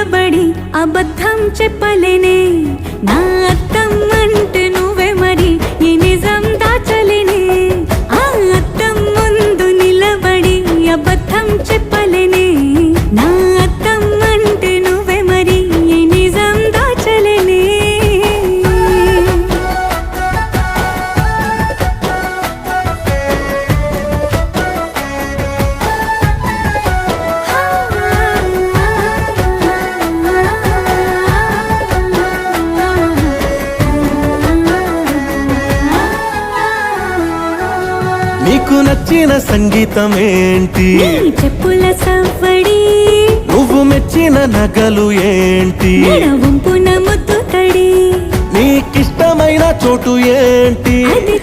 నిలబడి అబద్ధం చెప్పలేనే నా అద్దం అంటే నువ్వే మరి ఈ నిజం దాచలేనే ఆ అద్దం ముందు నిలబడి అబద్ధం చెప్పలేనే నా అద్దం అంటే నువ్వే మరి ఈ నిజం దాచలేనే నీకు నచ్చిన సంగీతం ఏంటి నీ చెప్పుల సవ్వడి నువ్వు మెచ్చిన నగలు ఏంటి వంపున ముద్దు తడి నీకిష్టమైన చోటు ఏంటి అది